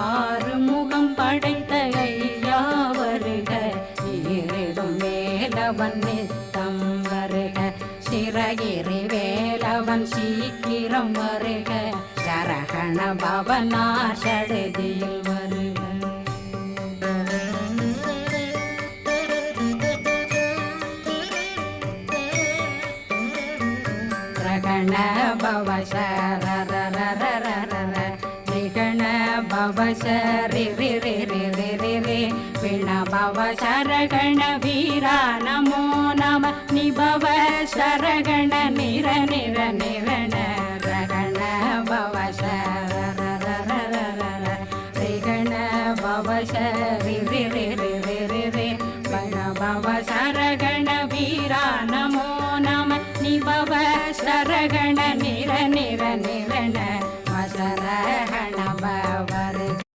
ஆறு முகம் படைத்த ஐயா வருக, ஈரிடும் வேலவன் நித்தம் வருக, சிறகிரி வேலவன் சீக்கிரம் வருக, சரகண பவனார் சடுதியில் வருக. ரகண பவ சரரரரரர ரிகண பவ சரி ரி ரி ரி ரி ரி ரி பிண பவ சரகண வீரா நமோ நம நிபவ சரகண நிர நிர நிரண ரகண பவ சரரரரரர ரிகண பவ சரி